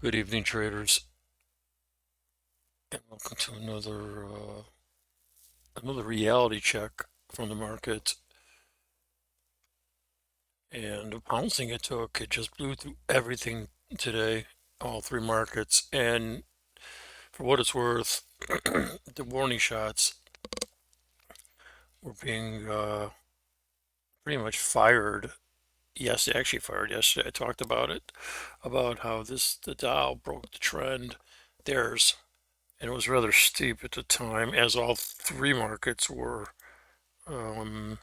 Good evening, traders, and welcome to another reality check from the market. And the pouncing it took, it just blew through everything today, all three markets. And for what it's worth, the warning shots were being pretty much fired. Yes, they actually fired yesterday. I talked about it, about how the Dow broke the trend, theirs, and it was rather steep at the time, as all three markets were. Um,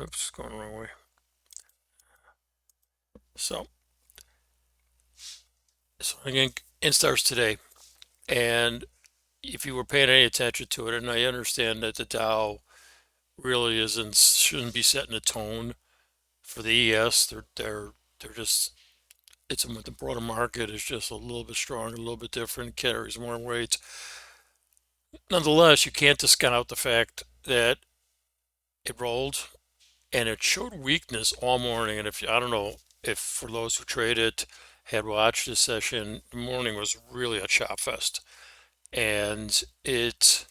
Oops, going the wrong way. So, so again, it starts today. And if you were paying any attention to it, and I understand that the Dow really shouldn't be setting a tone for the ES. They're just the broader market is just a little bit stronger, a little bit different, carries more weight. Nonetheless, you can't discount the fact that it rolled and it showed weakness all morning. And if I don't know if for those who trade it had watched this session, the morning was really a chop fest, and it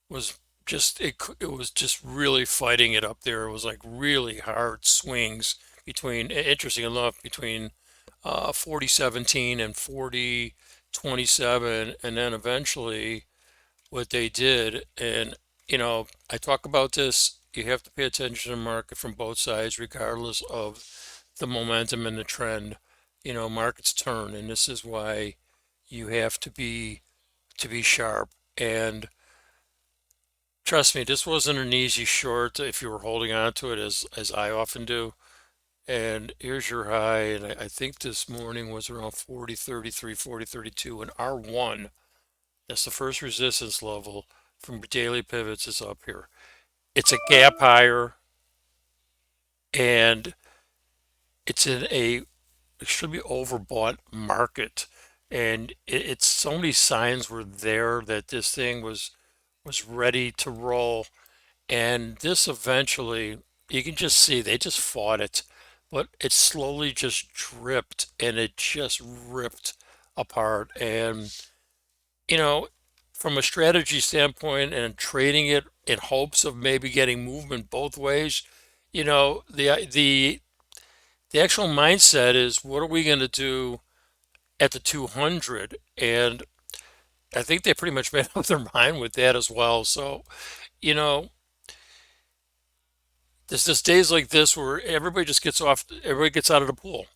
was it was just really fighting it up there. It was like really hard swings between, interesting enough, between 40.17 and 40.27, and then eventually what they did. And I talk about this. You have to pay attention to the market from both sides, regardless of the momentum and the trend. Markets turn, and this is why you have to be sharp. And trust me, this wasn't an easy short if you were holding on to it as I often do. And here's your high, and I think this morning was around 40.33, 40.32, and R1. That's the first resistance level from daily pivots is up here. It's a gap higher, and it's in a extremely overbought market. And it's so many signs were there that this thing was ready to roll. And this eventually, you can just see they just fought it, but it slowly just dripped and it just ripped apart. And, you know, from a strategy standpoint and trading it in hopes of maybe getting movement both ways, the actual mindset is what are we going to do at the 200? And I think they pretty much made up their mind with that as well. So, you know, there's just days like this where everybody gets out of the pool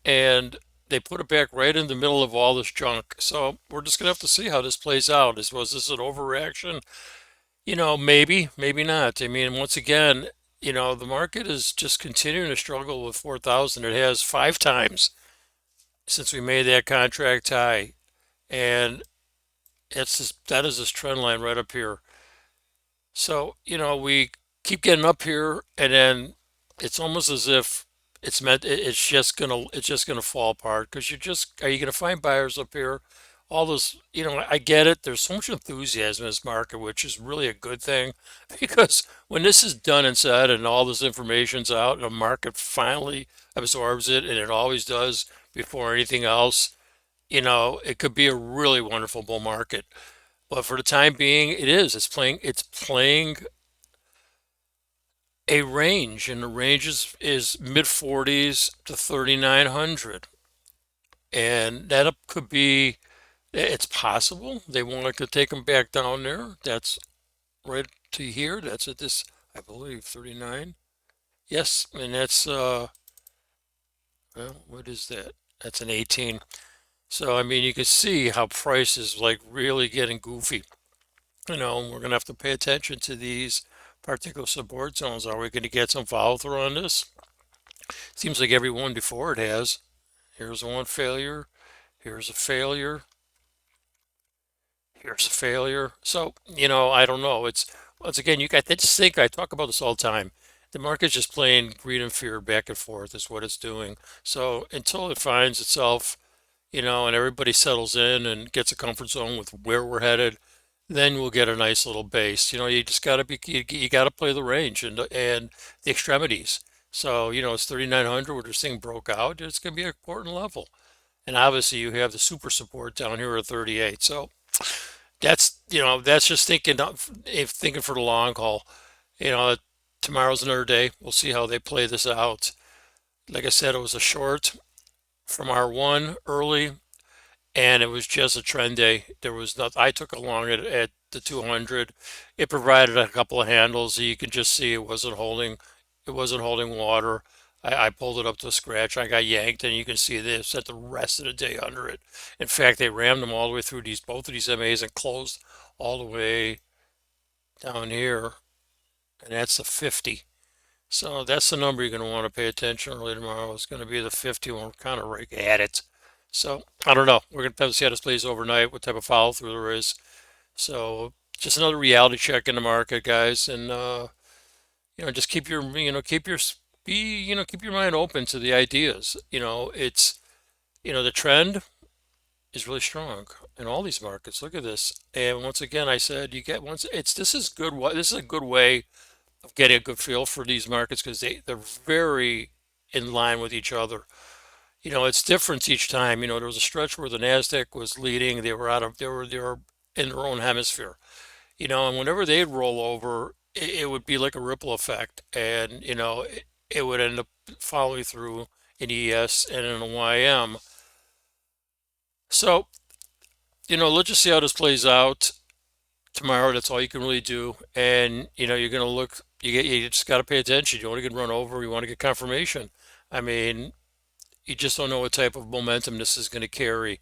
and they put it back right in the middle of all this junk. So we're just gonna have to see how this plays out. Was this an overreaction? Maybe, maybe not. I mean, once again, the market is just continuing to struggle with 4,000. It has five times since we made that contract high, and that is this trend line right up here. So, we keep getting up here and then it's almost as if it's just gonna fall apart because are you gonna find buyers up here? All those, I get it. There's so much enthusiasm in this market, which is really a good thing because when this is done and said and all this information's out and the market finally absorbs it, and it always does before anything else, it could be a really wonderful bull market. But for the time being, it's playing a range, and the range is mid 40s to 3,900. And that could be, it's possible they want to take them back down there. That's right to here. That's at this, I believe, 39. Yes, and well, what is that? That's an 18. So, I mean, you can see how price is like really getting goofy. We're going to have to pay attention to these particular support zones. Are we going to get some follow through on this? Seems like every one before it has. Here's one failure. Here's a failure. Here's a failure. So, I don't know. It's once again, I just think I talk about this all the time. The market's just playing greed and fear back and forth is what it's doing. So until it finds itself, and everybody settles in and gets a comfort zone with where we're headed, then we'll get a nice little base. You just got to you got to play the range and the extremities. So, it's 3,900 where this thing broke out. It's going to be an important level. and obviously you have the super support down here at 38. So that's just if thinking for the long haul. You know, tomorrow's another day. We'll see how they play this out. Like I said, it was a short from R1 early, and it was just a trend day. There was not. I took a long at the 200. It provided a couple of handles. So you can just see it wasn't holding. It wasn't holding water. I pulled it up to a scratch. I got yanked, and you can see they set the rest of the day under it. In fact, they rammed them all the way through both of these MAs and closed all the way down here, and that's the 50. So that's the number you're going to want to pay attention early tomorrow. It's going to be the 50 when we're kind of right at it. So I don't know. We're going to have to see how this plays overnight, what type of follow through there is. So just another reality check in the market, guys, and just keep your keep your mind open to the ideas. The trend is really strong in all these markets. Look at this, and once again, I said you get once it's this is good. This is a good way of getting a good feel for these markets because they're very in line with each other. It's different each time. There was a stretch where the Nasdaq was leading. They were in their own hemisphere. And whenever they'd roll over, it would be like a ripple effect, and it would end up following through in ES and in a YM. So let's just see how this plays out tomorrow. That's all you can really do, and you're gonna look. You just got to pay attention. You want to get run over. You want to get confirmation. I mean, you just don't know what type of momentum this is going to carry.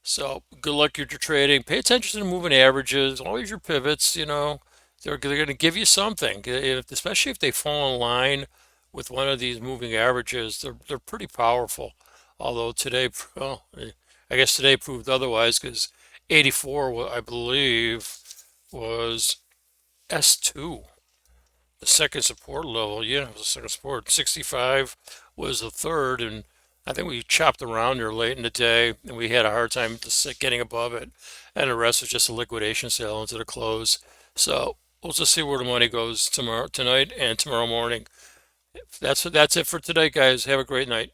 So good luck with your trading. Pay attention to the moving averages. Always your pivots. They're going to give you something, especially if they fall in line with one of these moving averages. They're pretty powerful. Although today, well, I guess today proved otherwise because 84, I believe, was S2, the second support level. Yeah, it was the second support. 65 was the third, and I think we chopped around there late in the day, and we had a hard time getting above it, and the rest was just a liquidation sale into the close. So we'll just see where the money goes tonight, and tomorrow morning. That's it for today, guys. Have a great night.